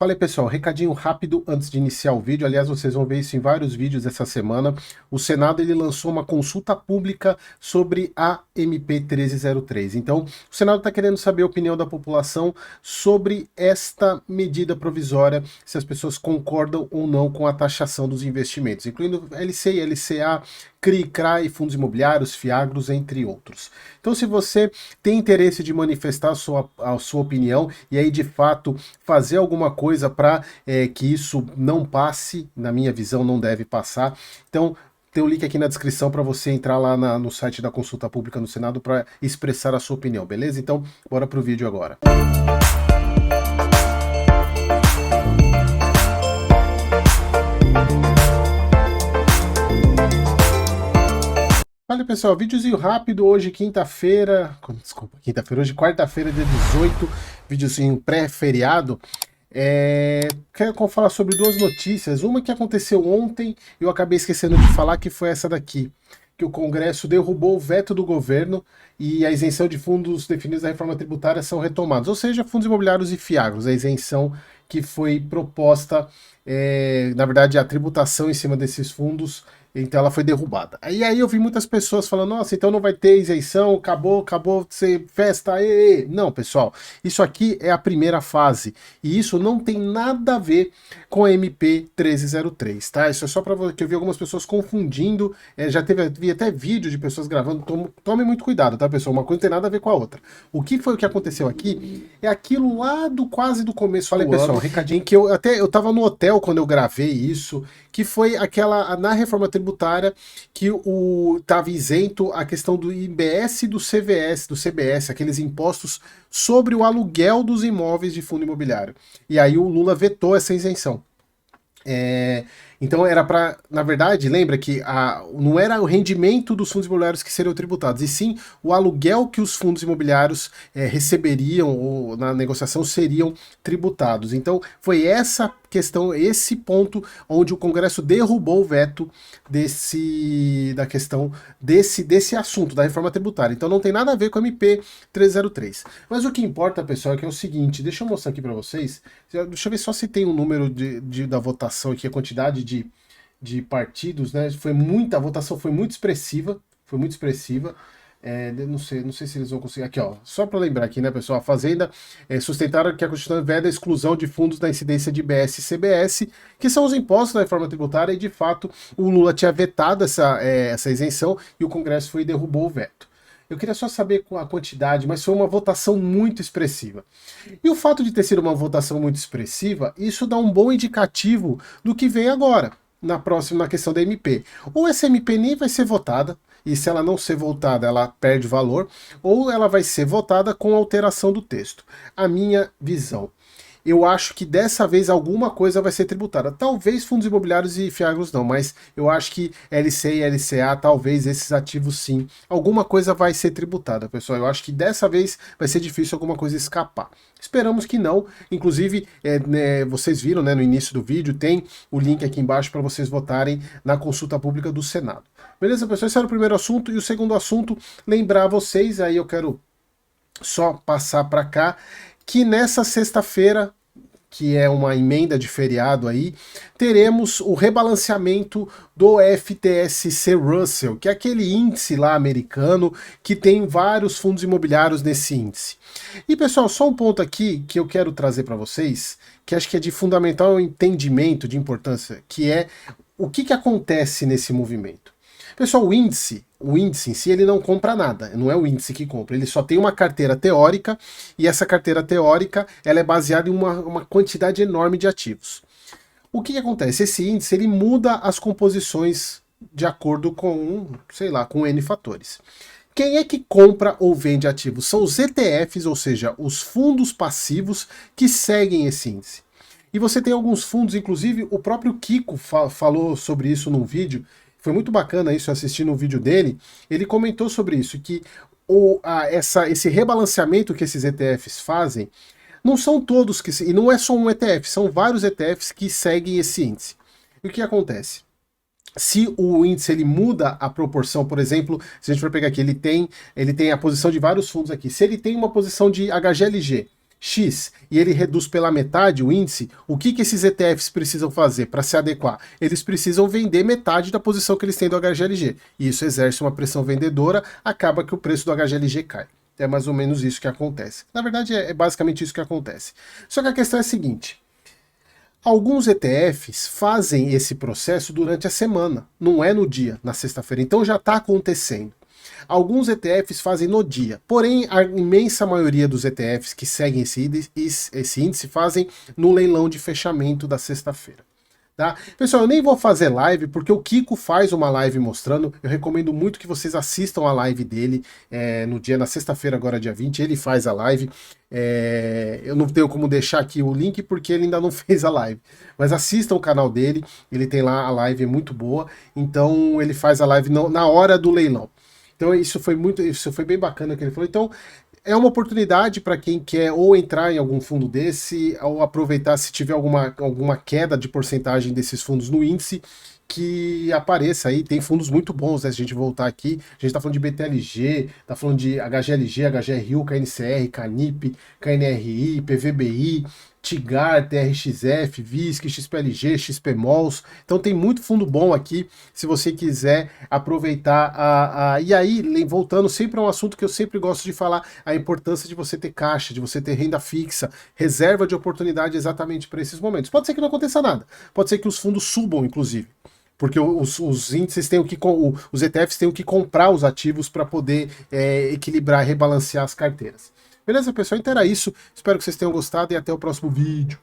Fala aí, pessoal, recadinho rápido antes de iniciar o vídeo. Aliás, vocês vão ver isso em vários vídeos essa semana. O Senado ele lançou uma consulta pública sobre a MP 1303. Então, o Senado está querendo saber a opinião da população sobre esta medida provisória, se as pessoas concordam ou não com a taxação dos investimentos, incluindo LCI, LCA, CRI, CRAI, fundos imobiliários, FIAGROS, entre outros. Então, se você tem interesse de manifestar a sua opinião e aí, de fato, fazer alguma coisa para que isso não passe, na minha visão, não deve passar, então tem o link aqui na descrição para você entrar lá no site da consulta pública no Senado para expressar a sua opinião, beleza? Então, bora pro vídeo agora. Olha, pessoal, videozinho rápido, hoje quinta-feira, hoje quarta-feira, dia 18, videozinho pré-feriado. Quero falar sobre duas notícias, uma que aconteceu ontem, eu acabei esquecendo de falar, que foi essa daqui, que o Congresso derrubou o veto do governo e a isenção de fundos definidos na reforma tributária são retomados, ou seja, fundos imobiliários e fiagros, a isenção que foi proposta, na verdade a tributação em cima desses fundos, então ela foi derrubada. Aí eu vi muitas pessoas falando, nossa, então não vai ter isenção, acabou de ser festa, Não, pessoal, isso aqui é a primeira fase, e isso não tem nada a ver com a MP 1303, tá? Isso é só para que eu vi algumas pessoas confundindo, vi até vídeo de pessoas gravando, tome muito cuidado, tá, pessoal? Uma coisa não tem nada a ver com a outra. O que foi o que aconteceu aqui é aquilo lá quase do começo do pessoal, ano, recadinho, em que eu tava no hotel quando eu gravei isso, que foi aquela, na reforma tributária, que estava isento a questão do IBS e do CBS, aqueles impostos sobre o aluguel dos imóveis de fundo imobiliário. E aí o Lula vetou essa isenção. Então era para, na verdade, lembra que não era o rendimento dos fundos imobiliários que seriam tributados, e sim o aluguel que os fundos imobiliários receberiam ou na negociação seriam tributados. Então foi essa questão, esse ponto onde o Congresso derrubou o veto desse assunto, da reforma tributária. Então não tem nada a ver com a MP 303. Mas o que importa, pessoal, é que é o seguinte, deixa eu mostrar aqui para vocês, deixa eu ver só se tem um número da votação aqui, a quantidade de partidos, né? A votação foi muito expressiva, não sei se eles vão conseguir. Aqui, ó, só para lembrar aqui, né, pessoal? A Fazenda sustentaram que a Constituição veda a exclusão de fundos da incidência de IBS e CBS, que são os impostos da reforma tributária, e de fato o Lula tinha vetado essa isenção e o Congresso foi e derrubou o veto. Eu queria só saber a quantidade, mas foi uma votação muito expressiva. E o fato de ter sido uma votação muito expressiva, isso dá um bom indicativo do que vem agora, na questão da MP. Ou essa MP nem vai ser votada, e se ela não ser votada, ela perde valor, ou ela vai ser votada com alteração do texto. A minha visão. Eu acho que dessa vez alguma coisa vai ser tributada. Talvez fundos imobiliários e fiagros não, mas eu acho que LC e LCA, talvez esses ativos sim. Alguma coisa vai ser tributada, pessoal. Eu acho que dessa vez vai ser difícil alguma coisa escapar. Esperamos que não. Inclusive, vocês viram, né, no início do vídeo, tem o link aqui embaixo para vocês votarem na consulta pública do Senado. Beleza, pessoal? Esse era o primeiro assunto. E o segundo assunto, lembrar vocês, aí eu quero só passar para cá, que nessa sexta-feira, que é uma emenda de feriado aí, teremos o rebalanceamento do FTSE Russell, que é aquele índice lá americano que tem vários fundos imobiliários nesse índice. E pessoal, só um ponto aqui que eu quero trazer para vocês, que acho que é de fundamental entendimento, de importância, que é o que acontece nesse movimento. Pessoal, o índice em si, ele não compra nada, não é o índice que compra, ele só tem uma carteira teórica, e essa carteira teórica ela é baseada em uma quantidade enorme de ativos. O que acontece? Esse índice ele muda as composições de acordo com, sei lá, com N fatores. Quem é que compra ou vende ativos? São os ETFs, ou seja, os fundos passivos que seguem esse índice. E você tem alguns fundos, inclusive o próprio Kiko falou sobre isso num vídeo. Foi muito bacana isso, assistindo um vídeo dele. Ele comentou sobre isso, que esse rebalanceamento que esses ETFs fazem, não são todos e não é só um ETF, são vários ETFs que seguem esse índice. E o que acontece? Se o índice ele muda a proporção, por exemplo, se a gente for pegar aqui, ele tem a posição de vários fundos aqui. Se ele tem uma posição de HGLG, X e ele reduz pela metade o índice, o que esses ETFs precisam fazer para se adequar? Eles precisam vender metade da posição que eles têm do HGLG. E isso exerce uma pressão vendedora, acaba que o preço do HGLG cai. É mais ou menos isso que acontece. Na verdade, é basicamente isso que acontece. Só que a questão é a seguinte: alguns ETFs fazem esse processo durante a semana, não é no dia, na sexta-feira. Então já está acontecendo. Alguns ETFs fazem no dia, porém a imensa maioria dos ETFs que seguem esse índice fazem no leilão de fechamento da sexta-feira. Tá? Pessoal, eu nem vou fazer live, porque o Kiko faz uma live mostrando. Eu recomendo muito que vocês assistam a live dele na sexta-feira, agora dia 20, ele faz a live. Eu não tenho como deixar aqui o link, porque ele ainda não fez a live. Mas assistam o canal dele, ele tem lá a live, é muito boa. Então ele faz a live na hora do leilão. Então isso foi bem bacana que ele falou. Então é uma oportunidade para quem quer ou entrar em algum fundo desse, ou aproveitar se tiver alguma queda de porcentagem desses fundos no índice, que apareça aí. Tem fundos muito bons, né? Se a gente voltar aqui, a gente está falando de BTLG, está falando de HGLG, HGRU, KNCR, Canip, KNRI, PVBI, Tigar, TRXF, VISC, XPLG, XPMOLs. Então tem muito fundo bom aqui, se você quiser aproveitar. E aí, voltando sempre a um assunto que eu sempre gosto de falar, a importância de você ter caixa, de você ter renda fixa, reserva de oportunidade exatamente para esses momentos. Pode ser que não aconteça nada, pode ser que os fundos subam, inclusive. Porque os índices os ETFs têm que comprar os ativos para poder equilibrar, rebalancear as carteiras. Beleza, pessoal? Então era isso. Espero que vocês tenham gostado e até o próximo vídeo.